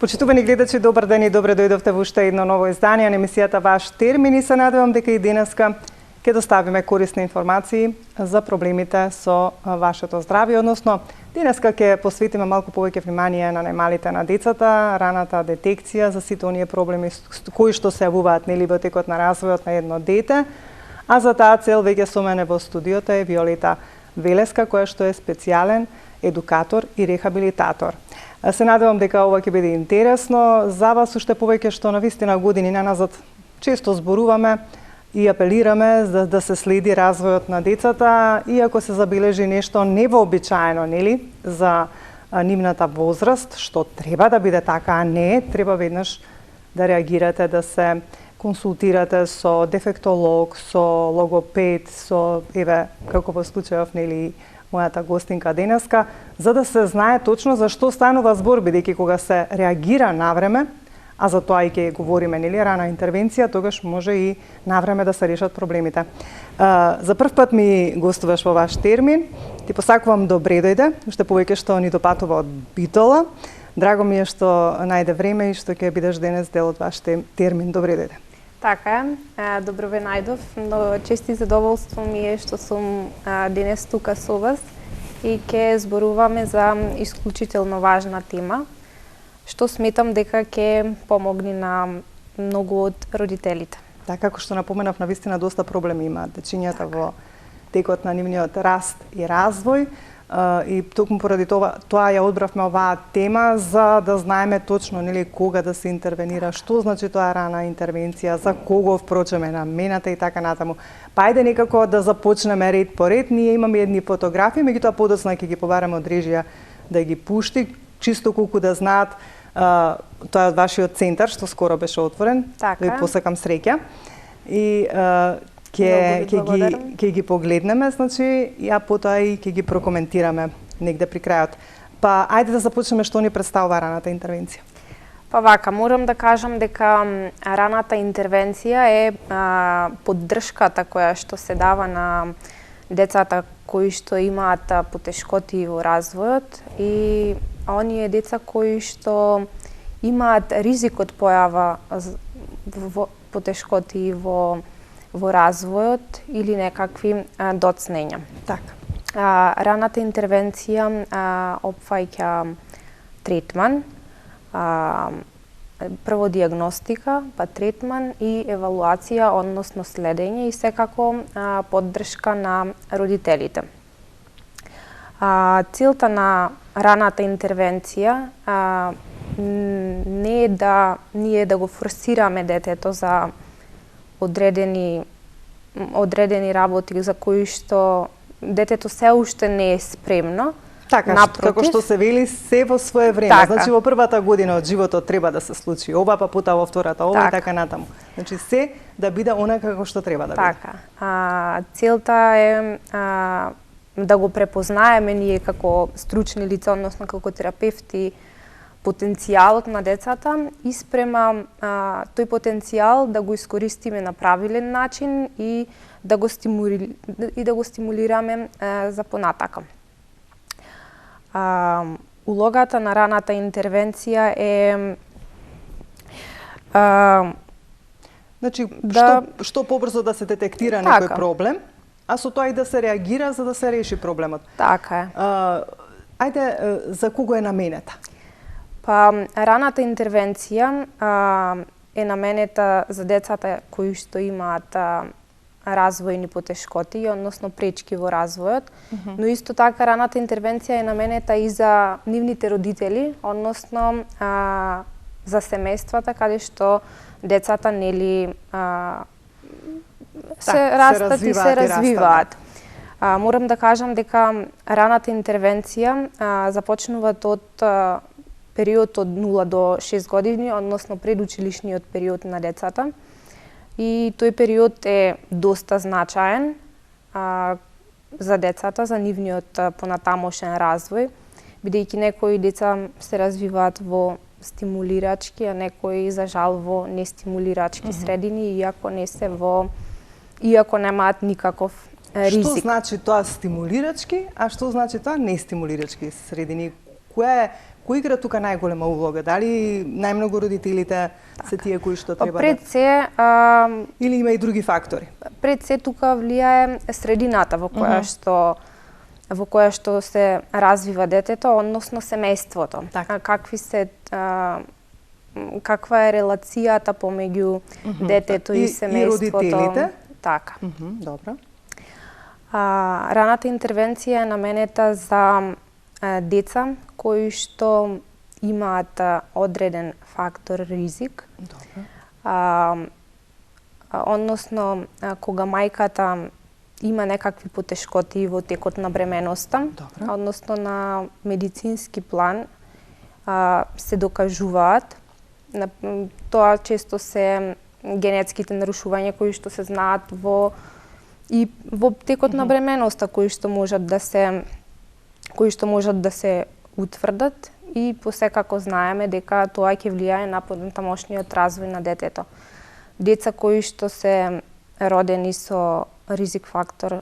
Почитувани гледачи, добар ден и добре дојдовте во уште едно ново издание на емисијата Ваш термин и се надевам дека и денеска ќе доставиме корисни информации за проблемите со вашето здравје, односно денеска ќе посветиме малку повеќе внимание на најмалите на децата, раната детекција за сите оние проблеми кои што се јавуваат нели во текот на развојот на едно дете. А за таа цел веќе со мене во студиото е Виолета Велеска, која што е специјален едукатор и рехабилитатор. Се надевам дека ова ќе биде интересно за вас, уште повеќе што навистина години наназад често зборуваме и апелираме за да се следи развојот на децата, иако се забележи нешто невообичаено, нели, за нивната возраст, што треба да биде така, а не треба веднаш да реагирате, да се консултирате со дефектолог, со логопед, со еве како во случајов нели мојата гостинка денеска, за да се знае точно за што станува збор, бидејќи кога се реагира навреме, а за тоа и ќе говориме, нели, рана интервенција, тогаш може и навреме да се решат проблемите. За прв пат ми гостуваш во Ваш термин. Ти посакувам добре дојде, уште повеќе што ни допатува од Битола. Драго ми е што најде време и што ќе бидеш денес дел од Ваш термин. Добре дојде. Така е, добро ве најдов, но чест и задоволство ми е што сум денес тука со вас и ќе зборуваме за исклучително важна тема, што сметам дека ќе помогне на многу од родителите. Така, како што напоменав, навистина доста проблеми имаат дечињата во текот на нивниот раст и развој. И токму поради тоа ја одбравме оваа тема за да знаеме точно нели кога да се интервенира, што значи тоа рана интервенција, за кого впрочем е намената и така натаму. Па ајде некако да започнеме ред по ред. Ние имаме едни фотографии, меѓутоа подоцна ќе ги побараме од режија да ги пушти, чисто колку да знаат тоа е од вашиот центар што скоро беше отворен. Така. Ви посакам среќа. И ќе ги погледнеме, значи, а потоа и ќе ги прокоментираме негде при крајот. Па, ајде да започнеме што ни представува раната интервенција. Па вака, морам да кажам дека раната интервенција е поддршката која што се дава на децата кои што имаат потешкоти во развојот и оние деца кои што имаат ризик од појава во потешкоти во развојот или некакви доцнења. Така. Раната интервенција опфаќа третман, прво диагностика, па третман и евалуација, односно следење и секако поддршка на родителите. Целта на раната интервенција не е да ние да го форсираме детето за одредени работи за кои што детето се уште не е спремно. Така, како што се вели, се во свое време. Така. Значи во првата година од животот треба да се случи ова, па потоа во втората ова и така натаму. Значи се да биде онака како што треба да биде. Така. Целта е да го препознаеме ние како стручни лица, односно како терапевти, потенцијалот на децата и спрема тој потенцијал да го искористиме на правилен начин и да го стимулираме за понатака. Улогата на раната интервенција е значи што побрзо да се детектира некој проблем, а со тоа и да се реагира за да се реши проблемот. Така е. Ајде, за кого е наменета? Па, раната интервенција е наменета за децата кои што имаат развојни потешкоти, односно пречки во развојот, но исто така раната интервенција е наменета и за нивните родители, односно за семејствата каде што децата нели се растат и се развиваат. Морам да кажам дека раната интервенција започнува од период од 0 до 6 години, односно предучилишниот период на децата. И тој период е доста значаен за децата, за нивниот понатамошен развој, бидејќи некои деца се развиваат во стимулирачки, а некои за жал во нестимулирачки средини, иако немаат никаков ризик. Што значи тоа стимулирачки, а што значи тоа нестимулирачки средини? Која е Кој игра тука најголема улога? Дали најмногу родителите се тие кои што треба пред се, или има и други фактори? Пред се тука влијае средината во која што се развива детето, односно семејството. Така. Каква е релацијата помеѓу детето и семејството. И родителите? Така. Добро. Раната интервенција е наменета за деца кои што имаат одреден фактор ризик. Добро. Односно, кога мајката има некакви потешкоти во текот на бременоста, Добро. односно на медицински план се докажуваат. Тоа често се генетските нарушувања кои што се знаат во текот на бременоста, кои што можат да се утврдат и посекако знаеме дека тоа ќе влијае на понатамошниот развој на детето. Деца кои што се родени со ризик фактор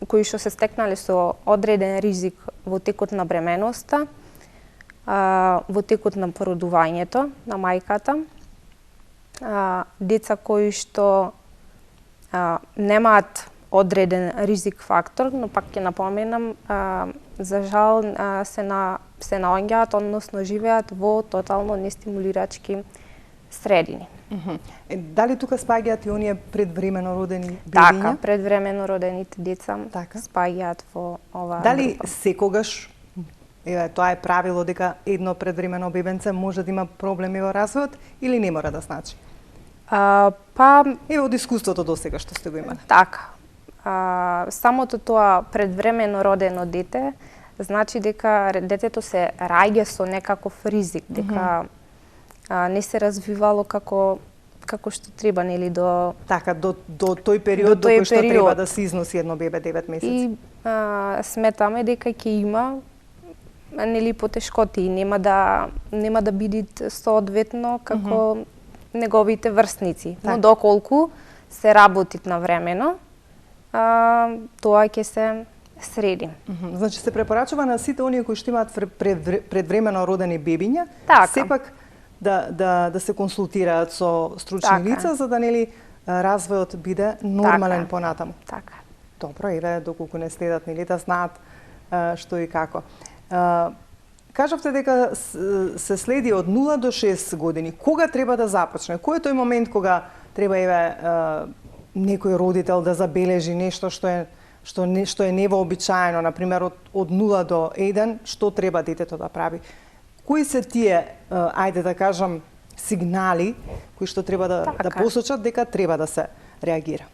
кои што се стекнале со одреден ризик во текот на бременоста, во текот на породувањето на мајката, деца кои што немаат одреден ризик фактор, но пак ќе напоменам, за жал се наоѓаат, односно живеат во тотално нестимулирачки средини. Дали тука спаѓаат и оние предвремено родени бебиња? Така, предвремено родените деца спаѓаат во оваа Дали група. секогаш, тоа е правило дека едно предвремено бебенце може да има проблеми во развојот или не мора да значи? Од искуството до сега што сте го имали. Така. Самото тоа предвремено родено дете значи дека детето се раѓа со некаков ризик, дека не се развивало како што треба, нели, до тој период до кој што треба да се износи едно бебе 9 месеци. И сметаме дека ќе има нели потешкоти и нема да бидат соодветно како неговите врсници. Но доколку се работи навремено, тоа ќе се среди. Значи се препорачува на сите оние кои што имаат предвремено родени бебиња, сепак да се консултираат со стручни лица за да нели развојот биде нормален понатаму. Така. Добро, еве доколку не следат нели да знаат што и како. Кажавте дека се следи од 0 до 6 години. Кога треба да започне? Кој е тој момент кога треба некој родител да забележи нешто што е невообичаено, на пример од 0 до 1, што треба детето да прави? Кои се тие, ајде да кажам, сигнали кои што треба да посочат дека треба да се реагира?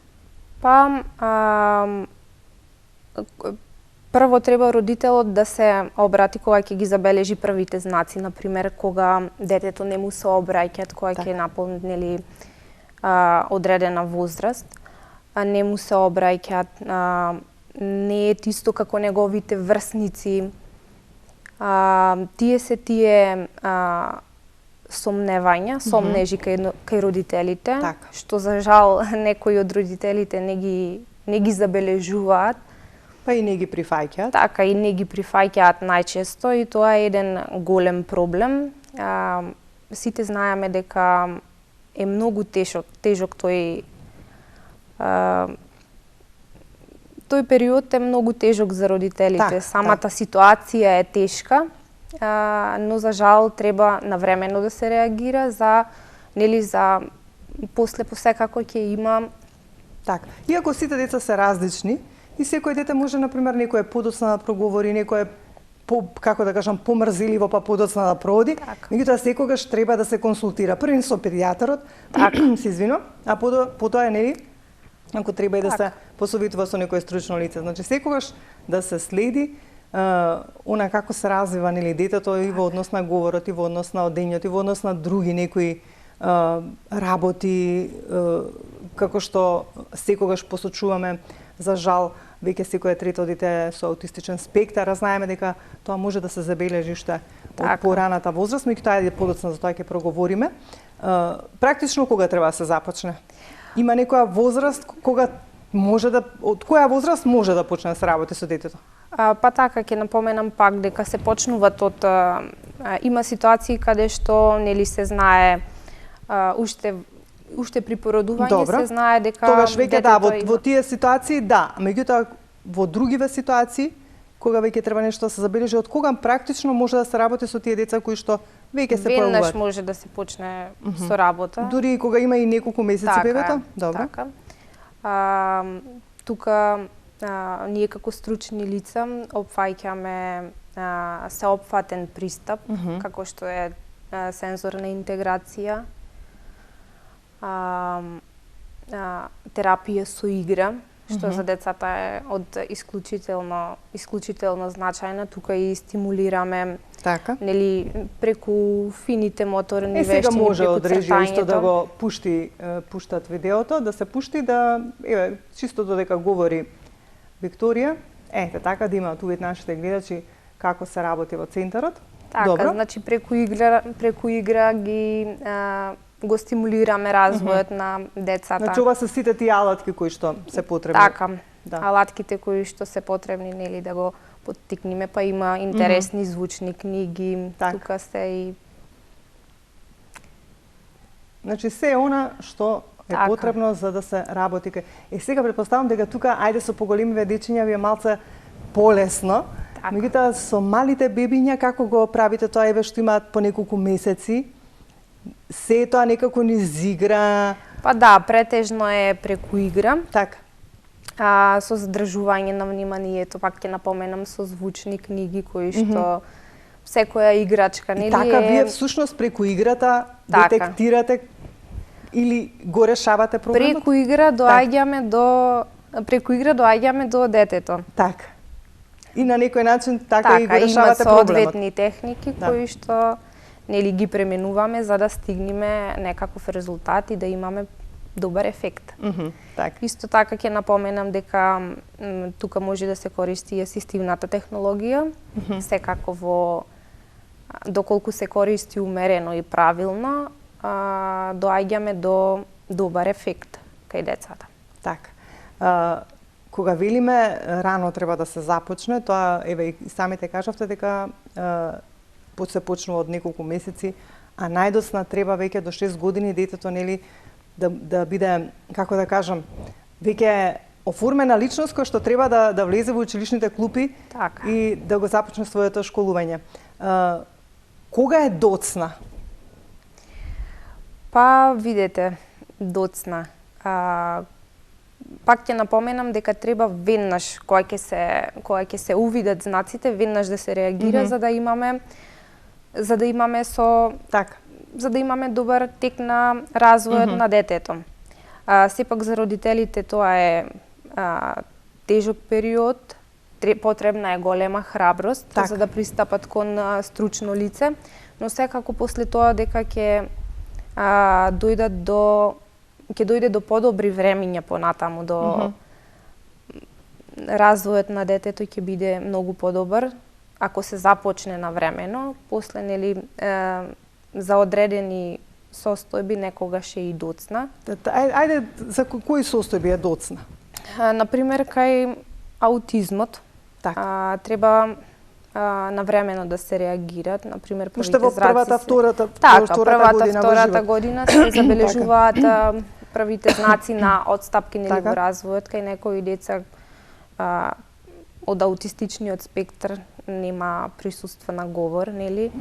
Прво треба родителот да се обрати кога ќе ги забележи првите знаци, на пример кога детето не му се обраќаат, кога ќе наполни одредена возраст, не му се обраќаат, не е исто како неговите врсници. Тие сомневања, сомнежи кај родителите, што за жал некои од родителите не ги забележуваат. Па и не ги прифаќаат. Така, и не ги прифаќаат најчесто и тоа е еден голем проблем. Сите знаеме дека е многу тежок тој период е многу тежок за родителите. Самата ситуација е тешка, но за жал треба навремено да се реагира за после посекако ќе има. Така. Иако сите деца се различни, и секој дете може, например, некој е подоцна да проговори, некој е како да кажам, помрзеливо па подоцна да проводи, меѓутоа секогаш треба да се консултира првин со педијатарот, се извинувам, а потоа е нели ако треба и да се посоветува со некое стручно лице. Значи секогаш да се следи она како се развива нели детето и во однос на говорот, и во однос на одењето, и во однос на други некои работи, како што секогаш посочуваме, за жал веќе секое трето дете со аутистичен спектар, знаеме дека тоа може да се забележи уште од пораната возраст, меѓутоа ајде подоцна за тоа ќе проговориме. Практично кога треба да се започне? Има некоја возраст кога од која возраст може да почне да се работи со детето? Па така, ќе напоменам пак дека се почнуваат од има ситуации каде што нели се знае уште при породување се знае дека тогаш веќе да, во тие ситуации да, меѓутоа во другиве ситуации кога веќе треба нешто да се забележи, од кога практично може да се работи со тие деца кои што веќе се појавуваат? Веднаш може да се почне со работа. Дури и кога има и неколку месеци бебето? Добро. Така. Тука ние како стручни лица опфаќаме сеопфатен пристап, како што е сензорна интеграција, терапија со игра, што за децата е од исклучително значајна. Тука и стимулираме нели преку фините моторни вештини, сега може преку од режија цртањето. исто да го пуштат видеото, да се пушти да чисто додека говори Викторија, така да имаат увид нашите гледачи како се работи во центарот. Така, добро. Значи преку игра ги го стимулираме развојот на децата. Значи ова се сите тие алатки кои што се потребни. Така, алатките кои што се потребни нели да го поттикнеме, па има интересни звучни книги, тука се и значи се она што е потребно за да се работи. Сега претпоставам дека тука ајде со поголемиве дечиња ви е малце полесно. Меѓутоа со малите бебиња како го правите тоа, еве што имаат по неколку месеци? Се тоа некако низ игра? Па да, претежно е преку игра. Така. Со задржување на вниманието, пак ќе напоменам, со звучни книги кои што секоја играчка нели е. Така вие всушност преку играта детектирате или го решавате проблемот? Преку игра доаѓаме до детето. Така. И на некој начин така и го решавате проблемот. Има соодветни техники кои што нели ги пременуваме за да стигнеме некаков резултат и да имаме добар ефект. Исто така ќе напоменам дека тука може да се користи и асистивната технологија, секако доколку се користи умерено и правилно, доаѓаме до добар ефект кај децата. Така. Кога велиме рано треба да се започне, тоа еве и самите кажавте дека се почнува од неколку месеци, а најдосна треба веќе до 6 години детето нели да биде, како да кажам, веќе оформена личност која што треба да влезе во училишните клупи и да го започне своето школување. Кога е доцна? Па видете, доцна. Пак ќе напоменам дека треба веднаш кога ќе се увидат знаците, веднаш да се реагира за да имаме добар тек на развојот на детето. Сепак за родителите тоа е тежок период, потребна е голема храброст за да пристапат кон стручно лице, но секако после тоа дека ќе дојде до подобри времиња понатаму, до развојот на детето ќе биде многу подобар ако се започне навремено, после нели за одредени состојби некогаш е и доцна. Ајде, за кои состојби е доцна? Например, кај аутизмот треба навремено да се реагираат, например, првите зраци. Првата, втората година се забележуваат првите знаци на отстапки нели во развојот, кај некои деца од аутистичниот спектар нема присуство на говор, нели?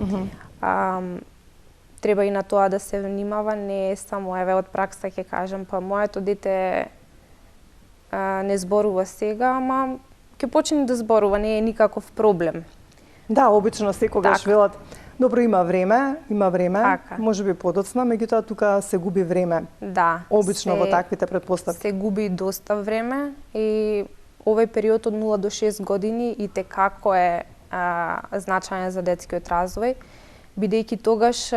Треба и на тоа да се внимава, не е само еве од пракса ќе кажам, па моето дете не зборува сега, ама ќе почне да зборува, не е никаков проблем. Да, обично секогаш велат, добро има време, можеби подоцна, меѓутоа тука се губи време. Да. Обично во таквите претпоставки. Се губи доста време и овој период од 0 до 6 години и текако е значаен за детскиот развој, бидејќи тогаш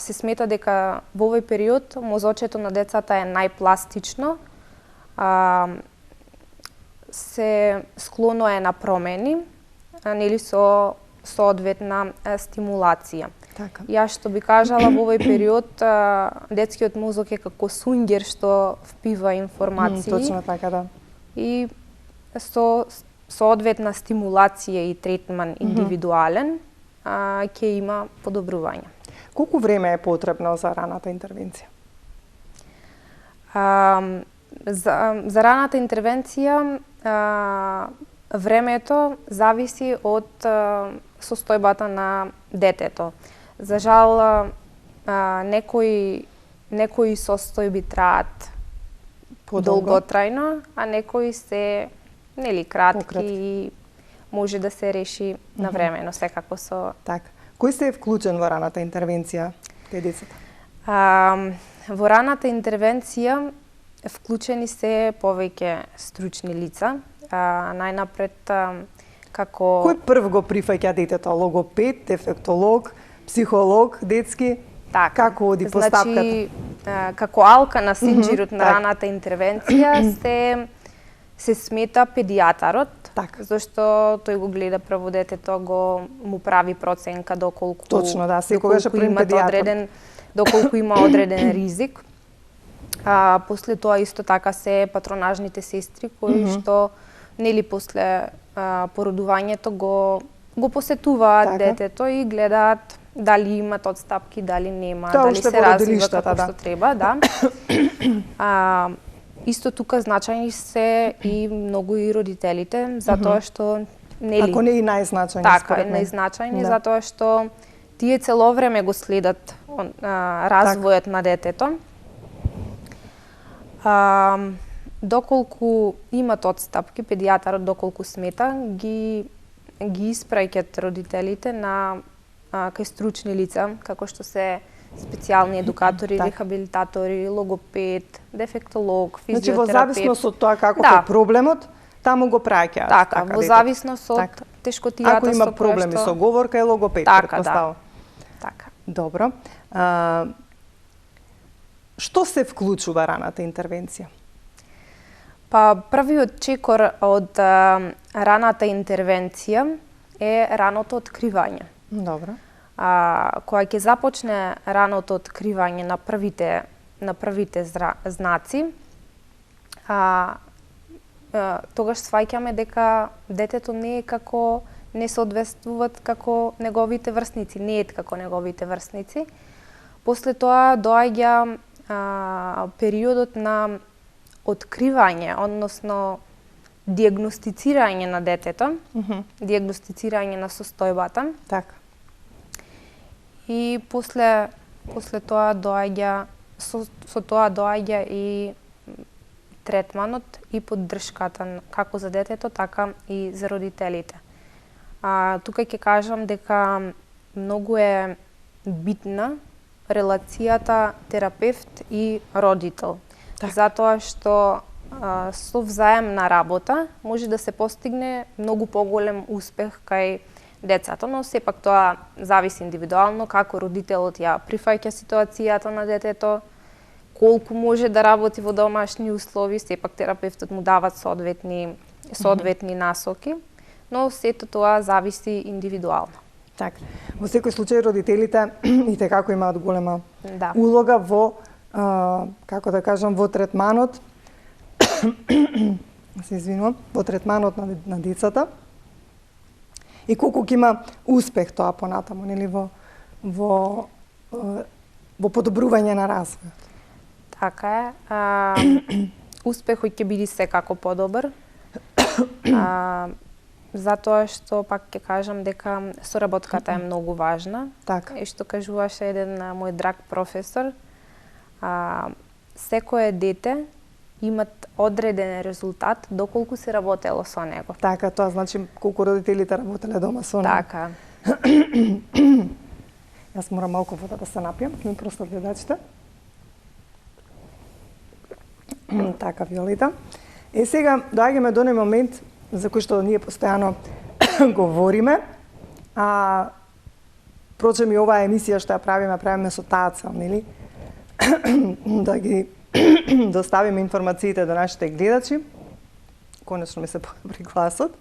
се смета дека во овој период мозочето на децата е најпластично, се склоно е на промени, нели со соодветна стимулација. Така. Јас што би кажала во овој период детскиот мозок е како сунгер што впива информации. Точно така, да. И со соодветна стимулација и третман индивидуален, ќе има подобрување. Колку време е потребно за раната интервенција? За раната интервенција времето зависи од состојбата на детето. За жал, некои состојби траат долготрајно, а некои се кратки и може да се реши на време, но секако со... Така. Кој се е вклучен во раната интервенција кај децата? Во раната интервенција вклучени се повеќе стручни лица. Најнапред како... Кој прв го прифаќа детето? Логопед, дефектолог, психолог, детски? Така. Како оди постапката? Значи, како алка на синџирот на раната интервенција се смета педијатарот, зашто тој го гледа прво детето, му прави проценка доколку... Точно, да, секогаш е пред педијатар. Доколку има одреден ризик. После тоа исто така се патронажните сестри кои што после породувањето го посетуваат детето и гледаат дали имат одстапки, дали нема, дали се развива како што треба, да. Исто тука значајни се и многу и родителите, затоа што Ако не и најзначајни, така, најзначајни, затоа што тие цело време го следат развојот на детето. Доколку имат одстапки, педијатарот доколку смета, ги испраќаат родителите на кај стручни лица, како што се специјални едукатори, рехабилитатори, логопед, дефектолог, физиотерапевт. Значи, во зависност од тоа каков е проблемот, таму го праќаат. Така, во зависност од тешкотијата со која што... Ако има проблеми со говорка, е логопед, претпоставам. Така. Добро. Што се вклучува раната интервенција? Па, првиот чекор од раната интервенција е раното откривање. Добро. Кога ќе започне раното откривање на првите знаци, тогаш сваќаме дека детето не соодветствуваат како неговите врсници, не е како неговите врсници. После тоа доаѓа периодот на откривање, односно дијагностицирање на детето, дијагностицирање на состојбата. Така. И после тоа доаѓа и третманот и поддршката како за детето, така и за родителите. Тука ќе кажам дека многу е битна релацијата терапевт и родител. Затоа што со взаемна работа може да се постигне многу поголем успех кај децата, но сепак тоа зависи индивидуално како родителот ја прифаќа ситуацијата на детето, колку може да работи во домашни услови, сепак терапевтот му дава соодветни насоки, но сето тоа зависи индивидуално. Така. Во секој случај родителите и како имаат голема улога во како да кажам, во третманот во третманот на децата и колку ќе има успех тоа понатаму, нели, во подобрување на развојот. Така е. Успехот ќе биде секако подобар. Затоа што пак ќе кажам дека соработката е многу важна. Така. И што кажуваше еден мој драг професор, секое дете имат одреден резултат доколку се работело со него. Така, тоа значи колку родителите работеле дома со него. Така. Јас морам малку вода да се напијам, ми простат гледачите. Така, Виолета. Сега доаѓаме до оној момент за кој што ние постојано говориме. Впрочем, и оваа емисија што ја правиме со таа цел, нели? Да ги доставиме информациите до нашите гледачи. Конечно ми се подобри гласот.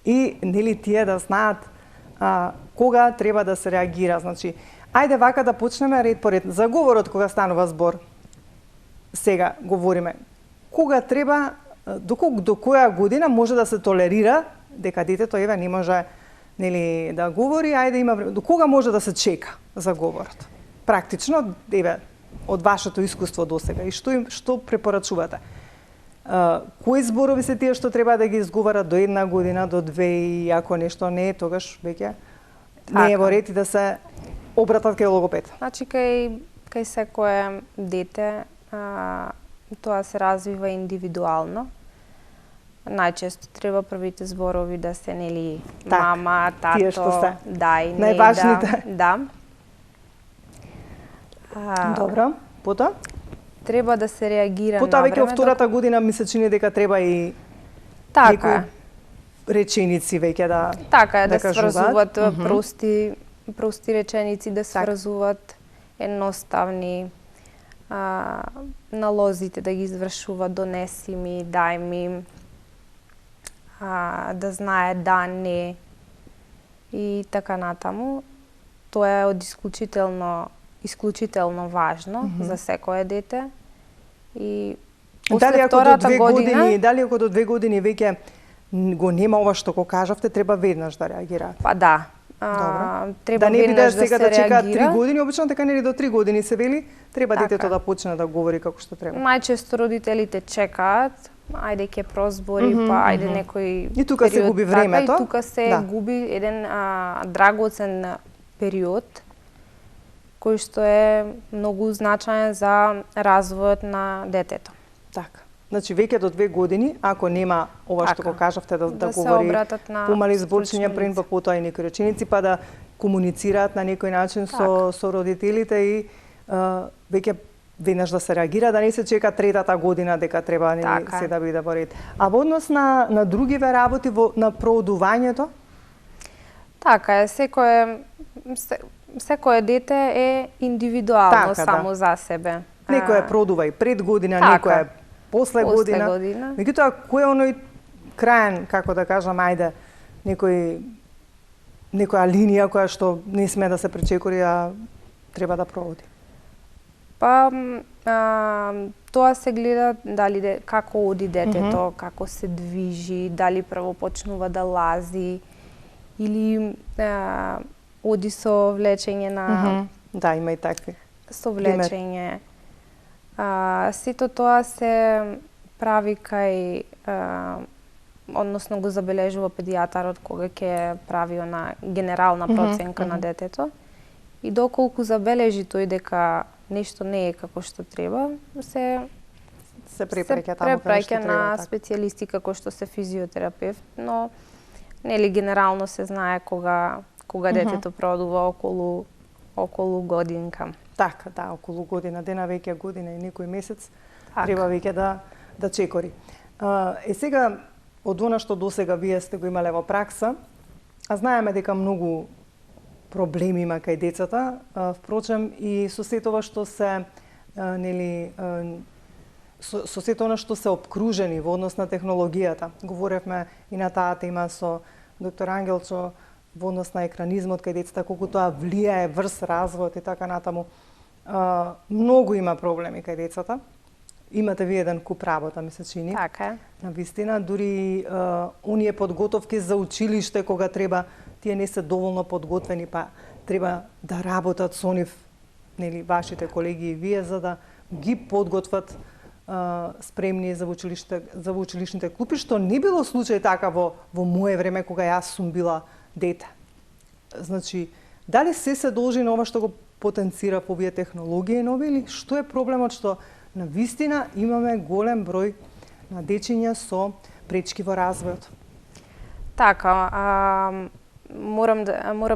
И нели тие да знаат кога треба да се реагира. Значи, ајде вака да почнеме ред по ред. За говорот кога станува збор, сега говориме. Кога треба до која година може да се толерира дека детето еве не може нели да говори, ајде има време. До кога може да се чека за говорот? Практично, еве, од вашето искуство досега и што препорачувате? Кои зборови се тие што треба да ги изговара до 1 година, до 2 и ако нешто не е, тогаш веќе не е во ред и да се обратат кај логопед? Значи, кај секое дете, тоа се развива индивидуално. Најчесто треба првите зборови да се нели мама, тато, тие што се дај, не, најважните. да. Добро, потоа? Треба да се реагира Потоа на веќе во втората година ми се чини дека треба и така реченици веќе да така е, да кажуваат. сврзуваат прости реченици, да сврзуваат едноставни, налозите да ги извршуваат, донеси ми, дај ми, да знае да, не и така натаму. Тоа е од исклучително важно за секое дете. И дали ако до 2 години, дали ако до 2 години веќе го нема ова што го кажавте, треба веднаш да реагираат? Па да. Треба да не биде сега да чекаат 3 реагира. години, обично така нели до 3 години се вели, треба детето да почне да говори како што треба. Најчесто родителите чекаат, ајде ќе прозбори, па ајде некој и тука се губи времето. И тука се губи еден драгоцен период кој што е многу значаен за развојот на детето. Така. Значи веќе до 2 години, ако нема ова што го кажавте да говори помали зборчиња пред, па потоа и некои реченици, па да комуницираат на некој начин со родителите и веќе веднаш да се реагира, да не се чека третата година дека треба се да биде во ред. А во однос на другиве работи на проодувањето? Така е, секое дете е индивидуално само за себе. Некој продува и пред година, некој е после година. Меѓутоа, кој е оној краен, како да кажам, ајде, некоја линија која што не сме да се пречекори, а треба да проводи? Па, тоа се гледа дали како оди детето, како се движи, дали прво почнува да лази или оди со влечење на... Да, има и такви. Со влечење. Сето тоа се прави кај, односно го забележува педијатарот кога ќе прави она генерална проценка на детето. И доколку забележи тој дека нешто не е како што треба, се препраќа на специјалисти како што се физиотерапевт, но нели генерално се знае кога детето продува околу годинка. Така, да, околу година, дена веќе година и некој месец треба веќе да чекори. Сега, од она што досега вие сте го имале во пракса, а знаеме дека многу проблеми има кај децата, впрочем и со сето ова што се нели со сето она што се обкружени во однос на технологијата. Говоревме и на таа тема со доктор Ангелчо во однос на екранизмот кај децата, колку тоа влијае врз развојот и така натаму. Многу има проблеми кај децата. Имате ви еден куп работа, ми се чини. Така е. Навистина, дури оние подготовки за училиште кога треба, тие не се доволно подготвени, па треба да работат со нив, нели, вашите колеги и вие, за да ги подготват спремни за училишните клупи, што не било случај така во мое време кога јас сум била дете. Значи, дали се должи на ова што го потенцира по овие технологии нови или што е проблемот што на вистина имаме голем број на дечиња со пречки во развојот? Така, морам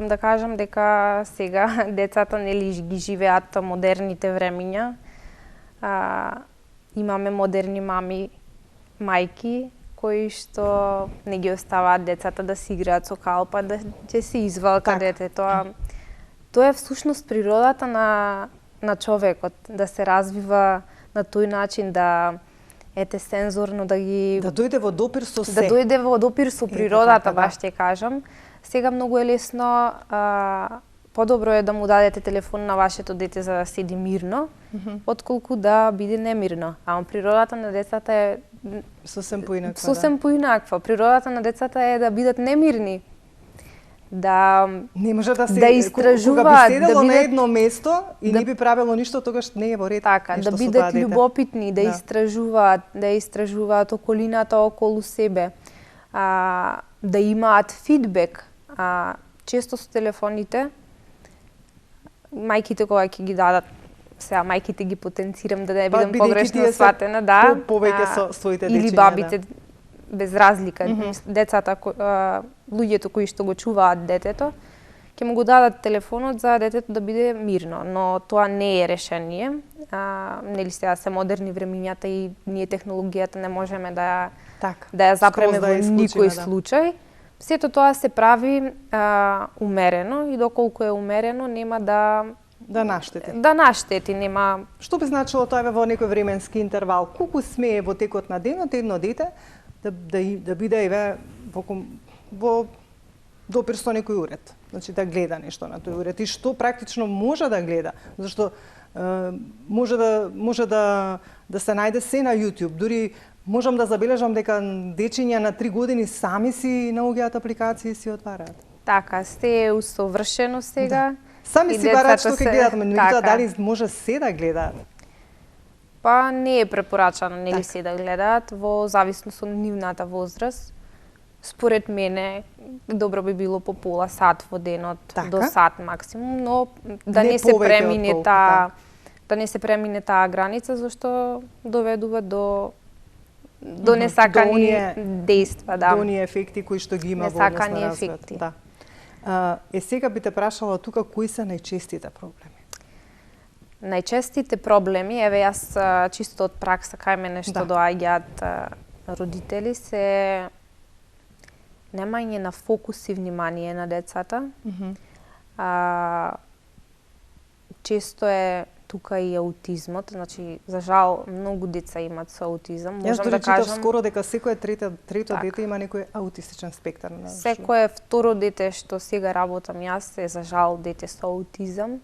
да кажам дека сега децата нели ги живеат модерните времиња. Имаме модерни мајки кои што не ги оставаат децата да си играат со калпа, да ќе се извалка детето. Тоа е всушност природата на човекот, да се развива на тој начин, да сензорно да дојде во допир со се. Да дојде во допир со природата, баш ќе кажам. Сега многу е лесно, подобро е да му дадете телефон на вашето дете за да седи мирно, отколку да биде немирно. А природата на децата е Сосем поинаква. Сосем поинаква. Природата на децата е да бидат немирни, да не може да се истражуваат, кога би седело да на бидат, едно место и не би правило ништо, тогаш не е во ред. Така, да бидат љубопитни, да истражуваат околината околу себе, да имаат фидбек. Често со телефоните, мајките кога ќе ги дадат, сега мајките ги потенцирам да не бидам погрешно сватена, да, повеќе со своите дечиња, или бабите, без разлика, децата, луѓето кои што го чуваат детето, ќе му го дадат телефонот за детето да биде мирно, но тоа не е решение. Нели сега се модерни времињата и ние технологијата не можеме да ја запреме во никој случај. Сето тоа се прави умерено и доколку е умерено нема да наштети, нема. Што би значило тоа во некој временски интервал? Колку смее во текот на денот едно дете да биде во допир со некој уред? Значи да гледа нешто на тој уред и што практично може да гледа, зашто може да се најде се на YouTube. Дури можам да забележам дека дечиња на 3 години сами си наоѓаат апликации и си отвараат. Така, се е усовршено сега. Да. Сами си бараат што ќе гледат, меѓутоа дали може се да гледаат? Па не е препорачано нели се да гледаат во зависност од нивната возраст. Според мене добро би било по пола сат во денот до сат максимум, но да не се премине таа граница зашто доведува до несакани дејства, да. До оние ефекти кои што ги има во однос на развојот. Да. Сега би те прашала тука кои се најчестите проблеми? Најчестите проблеми, еве јас чисто од пракса кај мене што доаѓаат родители се немање на фокус и внимание на децата. Често е тука и аутизмот, значи за жал многу деца имаат со аутизам. Можам да кажам скоро дека секое трето дете има некој аутистичен спектар. Секое второ дете што сега работам јас е за жал дете со аутизам.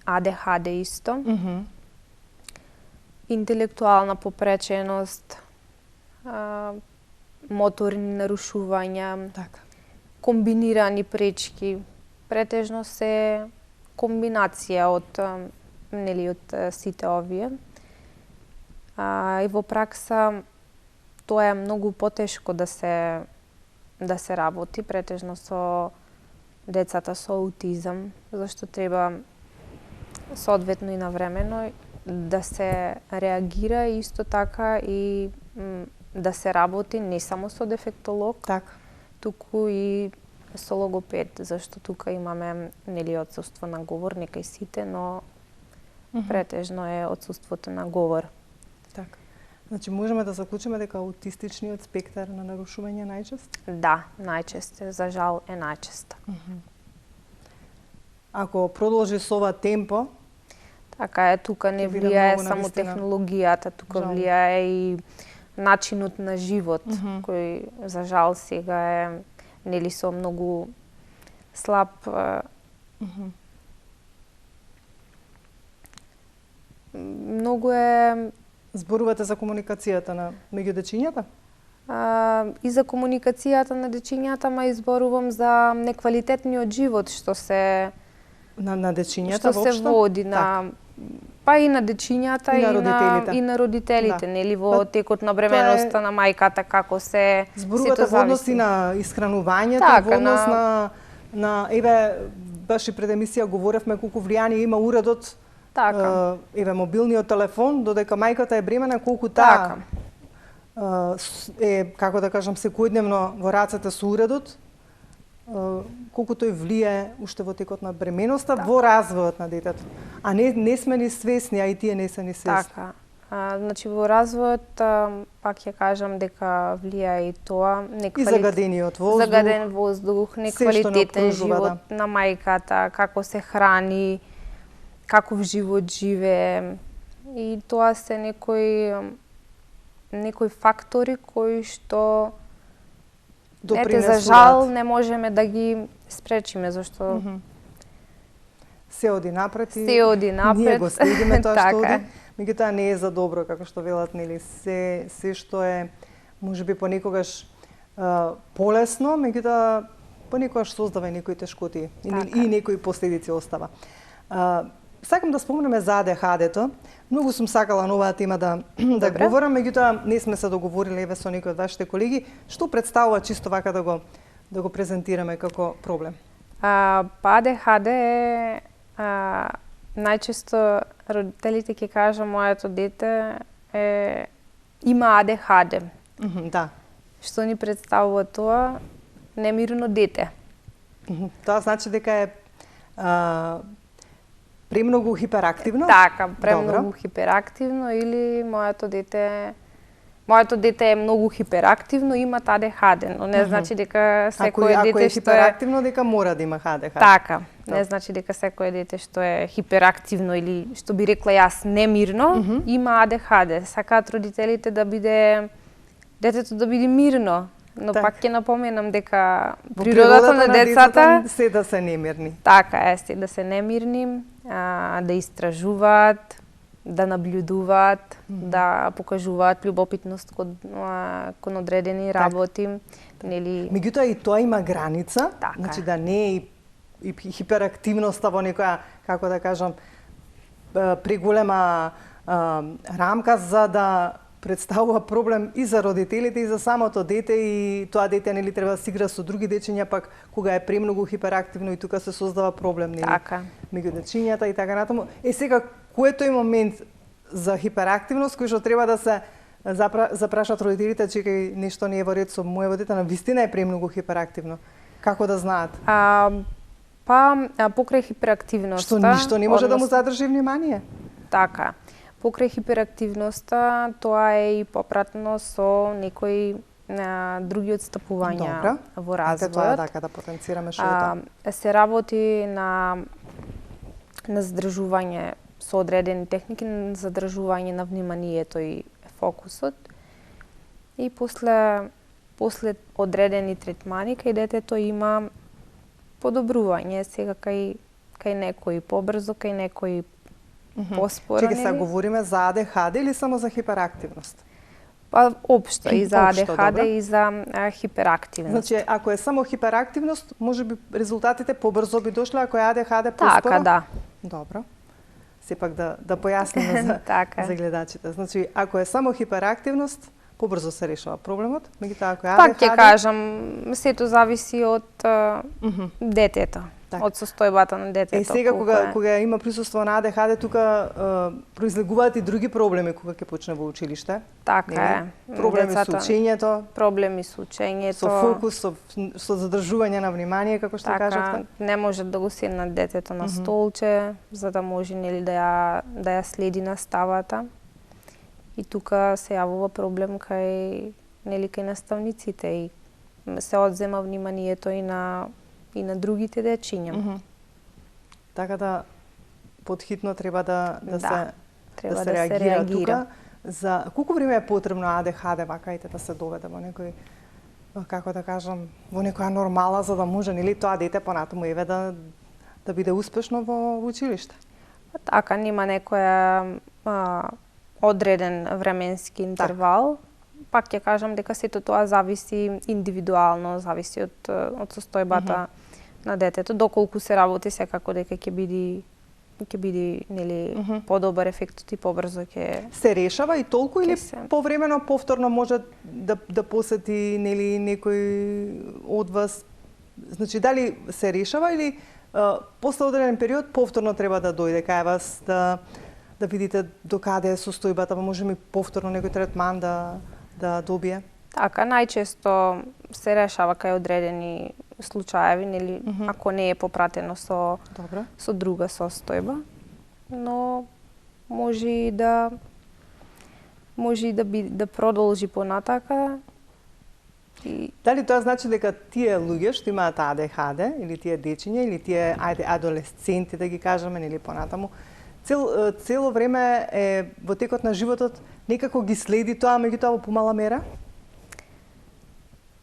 АДХД исто. Интелектуална попреченост, моторни нарушувања, комбинирани пречки, претежно се комбинација од сите овие. И во пракса тоа е многу потешко да се работи, претежно со децата со аутизам, зашто треба соодветно и навремено да се реагира исто така и да се работи не само со дефектолог, туку и со логопед, зашто тука имаме отсуство на говор, некај сите, но претежно е отсуството на говор. Така. Значи можеме да заклучиме дека аутистичниот спектар на нарушување е најчест? Да, најчест е, за жал е најчест. Ако продолжи со ова темпо, така е, тука не влијае само технологијата, тука влијае и начинот на живот, кој за жал сега е со многу слаб многу е. Зборувате за комуникацијата меѓу дечињата? И за комуникацијата на дечињата, ма изборувам за неквалитетниот живот што се на дечињата воопшто, што се води на па и на дечињата и на родителите, нели во текот на бременоста на мајката како се зборувате во однос и на исхранувањето, во однос на еве баш и пред емисија говоревме колку влијание има уредот, еве мобилниот телефон, додека мајката е бремена, колку таа е, како да кажам, секојдневно во рацете со уредот, колку тој влијае уште во текот на бременоста, во развојот на детето. А не сме ни свесни, а и тие не се ни свесни. Така. Значи во развојот, пак ја кажам дека влијае и тоа. И загадениот воздух. Загаден воздух, неквалитетен живот на мајката, како се храни, каков живот живее. И тоа се некои фактори кои што за жал не можеме да ги спречиме, зашто се оди напред и ние го следиме тоа што оди. меѓутоа не е за добро, како што велат, нели, се што е можеби понекогаш полесно, меѓутоа понекогаш создава некои тешкоти и некои последици остава. Сакам да спомнеме за АДХД-то. Многу сум сакала на оваа тема да говорам, меѓутоа не сме се договориле еве со некои од вашите колеги. Што представува чисто вака да го презентираме како проблем? АДХД е најчесто родителите ќе кажа моето дете има АДХД. Да. Што ни представува тоа? Немирно дете. Тоа значи дека е премногу хиперактивно? Така, премногу хиперактивно или моето дете е многу хиперактивно, има АДХД, но не значи дека секое дете ако е хиперактивно дека мора да има АДХД. Така, не значи дека секое дете што е хиперактивно или што би рекла јас немирно, има АДХД. Сакаат родителите да биде детето да биде мирно. Но пак ќе напоменам дека природата на децата се да се немирни. Така е, се да се немирни, да истражуваат, да наблюдуват, да покажуваат љубопитност кон одредени работи, нели. Меѓутоа и тоа има граница, значи да не е и хиперактивноста во некоја, како да кажам, преголема рамка за да представува проблем и за родителите и за самото дете, и тоа дете нели треба да се игра со други дечиња, пак кога е премногу хиперактивно и тука се создава проблем нели меѓу дечињата и така натаму. Сега кој е тој момент за хиперактивност кој што треба да се запрашат родителите, чекај, нешто не е во ред со моето дете, навистина е премногу хиперактивно. Како да знаат? Покрај хиперактивноста, што ништо не може да му задржи внимание. Така. Покрај хиперактивноста, тоа е и попратно со некои други отстапувања во развојот. Тоа да потенцираме што се работи на задржување со одредени техники на задржување на вниманието и фокусот. И после одредени третмани кај детето има подобрување, сега кај некои побрзо, кај некои поспоро. Чекај, сега говориме за АДХД или само за хиперактивност? Општо и за АДХД и за хиперактивност. Значи, ако е само хиперактивност, можеби резултатите побрзо би дошле, ако е АДХД поспоро? Така, да. Добро. Сепак да појасниме за гледачите. Значи, ако е само хиперактивност, побрзо се решава проблемот, меѓутоа ако е АДХД... Пак ќе кажам, сето зависи од детето. Од состојбата на детето. Сега кога има присуство на АДХД, тука произлегуваат и други проблеми кога ќе почне во училиште. Така е. Проблеми со учењето. Проблеми со учењето. Со фокус, со задржување на внимание, како што кажавте. Не може да го седнат детето на столче, за да може нели да ја следи наставата. И тука се јавува проблем кај наставниците и се одзема вниманието и на другите дечиња. Така да потхитно треба да се реагира тука. За колку време е потребно АДХД вакаите да се доведе во некој, како да кажам, во некоја нормала за да може нели тоа дете понатаму еве да биде успешно во училиште? Така, нема некоја одреден временски интервал. Пак ќе кажам дека сето тоа зависи индивидуално, зависи од состојбата на детето, доколку се работи секако дека ќе биде нели подобар ефектот и побрзо ќе се решава и толку или повремено повторно може да посети нели некој од вас, значи дали се решава или после одреден период повторно треба да дојде кај вас да видите докаде е состојбата, може ми повторно некој третман да добие? Така, најчесто се решава кај одредени случаеви, нели, ако не е попратено со друга состојба, но може и да продолжи понатака. Дали тоа значи дека тие луѓе што имаат АДХД или тие дечиња или тие адолесценти да ги кажеме нели понатаму, цело време е во текот на животот некако ги следи тоа, меѓутоа во помала мера?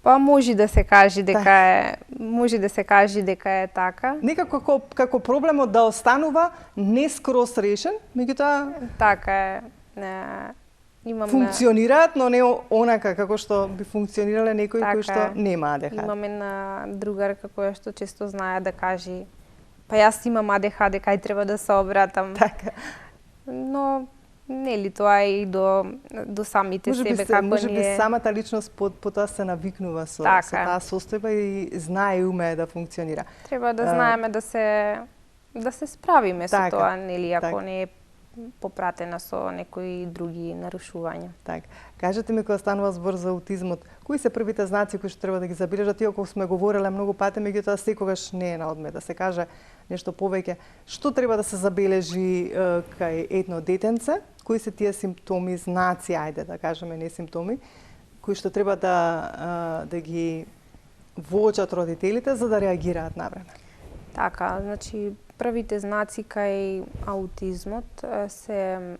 Па може да се каже дека е така. Некако како проблемот да останува не скроз решен, меѓутоа Така е. Имаме функционираат, но не онака како што би функционирале некои кои што нема АДХД. Имаме една другарка која што често знае да каже па јас имам АДХД, кај треба да се обратам. Така. Но нели тоа е и до самите себе како ние. Може би самата личност по тоа се навикнува со таа состојба и знае и умее да функционира. Треба да знаеме да се справиме со тоа, нели, ако не е попратена со некои други нарушувања. Така. Кажете ми, кога станува збор за аутизмот, кои се првите знаци кои што треба да ги забележат, иако сме говореле многу пати, меѓутоа секогаш не е на одмет да се каже нешто повеќе. Што треба да се забележи кај едно детенце? Кои се тие симптоми, знаци, ајде да кажеме, не симптоми, кои што треба да ги воочат родителите за да реагираат навреме? Така, значи првите знаци кај аутизмот се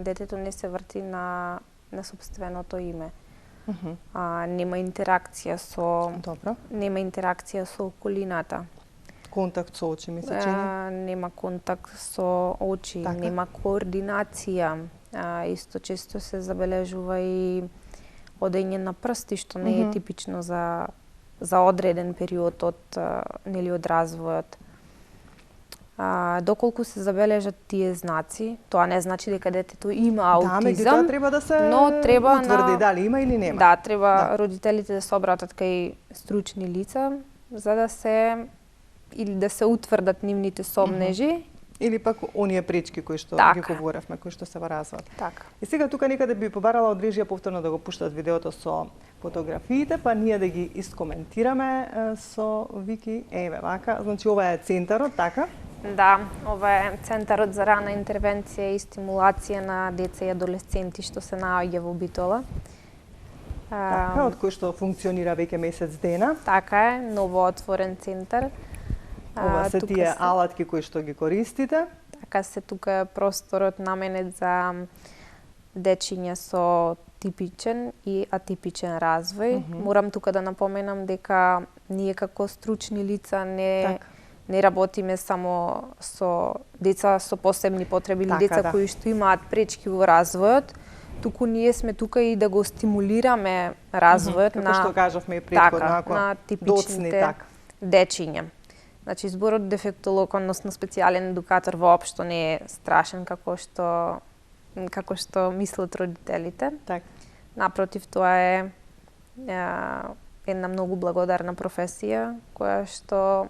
детето не се врти на сопственото име. Нема интеракција со околината. Контакт со очи, ми се чини? Нема контакт со очи, нема координација. Исто често се забележува и одење на прсти, што не е типично за одреден период од развојот. Доколку се забележат тие знаци, тоа не значи дека детето има аутизам, треба да се треба утврди дали има или нема. Да, треба родителите да се обратат кај стручни лица за да се утврдат нивните сомнежи. Или пак оние пречки кои што ги говоревме, кои што се во развојот. Така. И сега тука некаде би побарала од режија повторно да го пуштат видеото со фотографиите, па ние да ги искоментираме со Вики. Еве вака, значи ова е центарот, така? Да, ова е Центарот за рана интервенција и стимулација на деца и адолесценти што се наоѓа во Битола. Така, од кој што функционира веќе месец дена. Така е, ново отворен центар. Ова се тие алатки кои што ги користите. Така се тука просторот наменет за дечиња со типичен и атипичен развој. Морам тука да напоменам дека ние како стручни лица не работиме само со деца со посебни потреби или деца кои што имаат пречки во развојот, туку ние сме тука и да го стимулираме развојот како што кажавме и претходно, на типичните дечиња. Значи зборот дефектолог, односно специјален едукатор воопшто не е страшен како што мислат родителите. Так. Напротив, тоа е една многу благодарна професија која што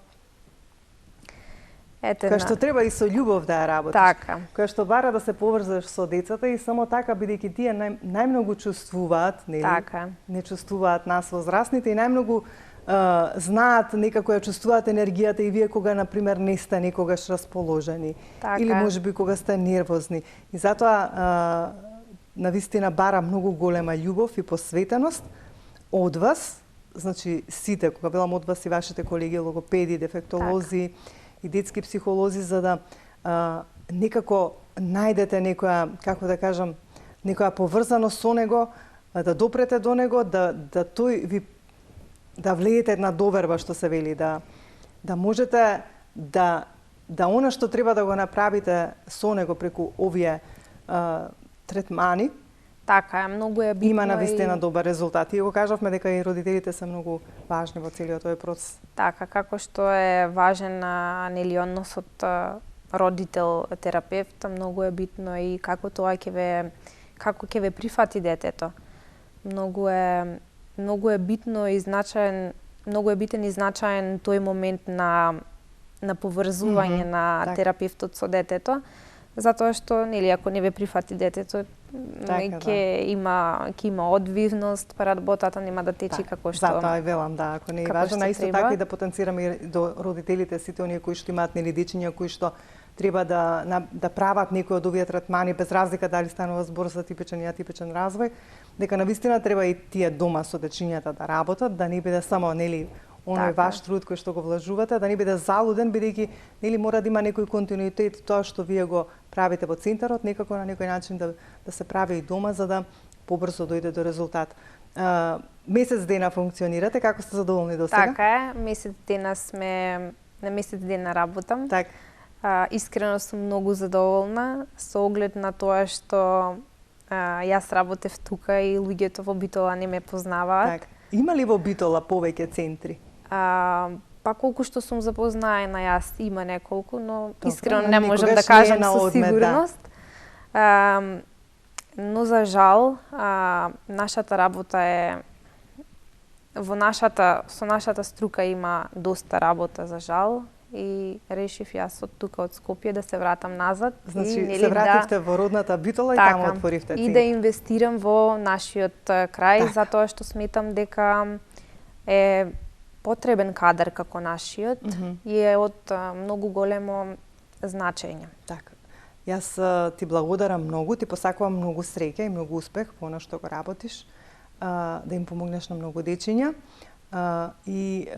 која што треба и со љубов да ја работиш. Така. Која што бара да се поврзаш со децата и само така, бидејќи тие најмногу чувствуваат, нели? Така. Не чувствуваат нас возрастните и најмногу знаат некако ја чувствуваат енергијата и вие кога, например, не сте некогаш расположени. Така. Или можеби кога сте нервозни. И затоа навистина бара многу голема љубов и посветеност од вас, значи сите, кога велам од вас и вашите колеги логопеди, дефектолози, и детски психолози, за да некако најдете некоја, како да кажам, некоја поврзаност со него, да допрете до него, да тој ви да влеете една доверба, што се вели, да можете да она што треба да го направите со него преку овие третмани. Така е, многу е битно. Има навистина добар резултат. И го кажавме дека и родителите се многу важни во целиот тој процес. Така, како што е важен нели односот родител-терапевт, многу е битно и како тоа ќе ве прифати детето. Многу е битно и значаен, многу е битен и значаен тој момент на поврзување на терапевтот со детето, затоа што нели ако не ве прифати детето, ќе има одвивност, па работата нема да течи како што. Затоа велам ако не е важно, исто така и да потенцираме и до родителите сите оние кои што имаат нели дечиња кои што треба да прават некои од овие третмани без разлика дали станува збор за типичен и атипичен развој, дека навистина треба и тие дома со дечињата да работат, да не биде само нели оној ваш труд кој што го вложувате, да не биде залуден, бидејќи нели мора да има некој континуитет тоа што вие го правите во центарот, некако на некој начин да се прави и дома за да побрзо дојде до резултат. Месец дена функционирате, како сте задоволни до сега? Така е, на месец дена работам. Так. Искрено сум многу задоволна со оглед на тоа што јас работев тука и луѓето во Битола не ме познаваат. Так. Има ли во Битола повеќе центри? Па колку што сум запознаена јас има неколку, но Добро, искрено не можам да кажам со сигурност. Но за жал, нашата работа е со нашата струка има доста работа за жал и решив јас од тука од Скопје да се вратам назад. Значи и, се вративте во родната Битола и таму отворивте центар. И да инвестирам во нашиот крај, затоа што сметам дека е потребен кадар како нашиот и е од многу големо значење. Така. Јас ти благодарам многу, ти посакувам многу среќа и многу успех во она што го работиш, да им помогнеш на многу дечиња. И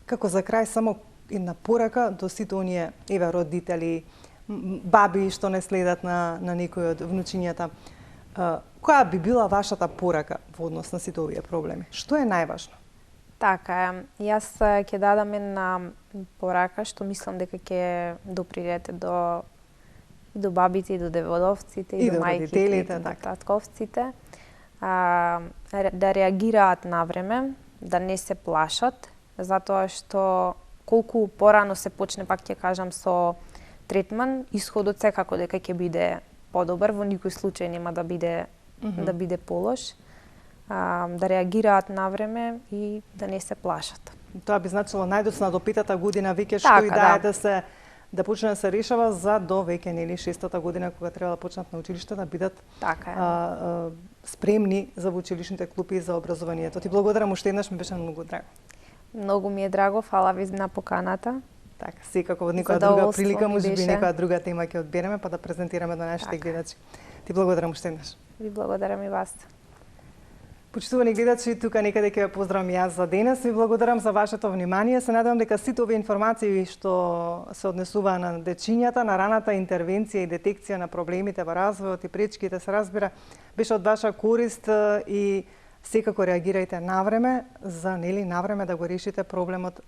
како за крај само една порака до сите оние родители, баби што не следат на некој од внучињата. Која би била вашата порака во однос на сите овие проблеми? Што е најважно? Така е. Јас ќе дадам една порака што мислам дека ќе допринете до бабите, и до деводовците, и до мајките, и до татковците. Да реагираат навреме, да не се плашат, затоа што колку порано се почне, пак ќе кажам, со третман, исходот секако дека ќе биде подобар, во никој случај нема да биде полош. Да реагираат навреме и да не се плашат. Тоа би значило најдоцна до 5-та година веќе што и да е да почне да се решава за до веќе 6-та година кога треба да почнат на училиште да бидат спремни за училишните клупи и за образованието. Ти благодарам уште еднаш, ми беше многу драго. Многу ми е драго, фала ви на поканата. Така, секако во некоја друга прилика, можеби некоја друга тема ќе одбереме па да презентираме до нашите гледачи. Ти благодарам уште еднаш. Ви благодарам и вас. Почитувани гледачи, тука некаде ќе ве поздравам јас за денес. Ви благодарам за вашето внимание. Се надевам дека сите овие информации што се однесуваа на дечињата, на раната интервенција и детекција на проблемите во развојот и пречките, се разбира, беше од ваша корист и секако реагирајте навреме за навреме да го решите проблемот,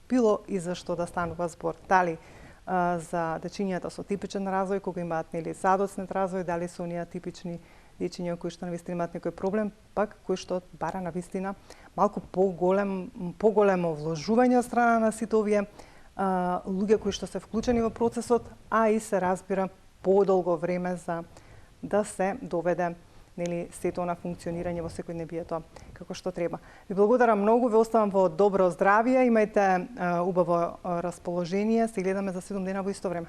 било и за што да станува збор. Дали за дечињата со типичен развој, кога имаат задоцнет развој, дали се оние типични дечиња кои што навистина имаат некој проблем, пак кој што бара навистина малку поголемо вложување од страна на сите овие луѓе кои што се вклучени во процесот, а и се разбира подолго време за да се доведе сето на функционирање во секојдневието како што треба. Ви благодарам многу, ве оставам во добро здравје, имајте убаво расположение, се гледаме за 7 дена во исто време.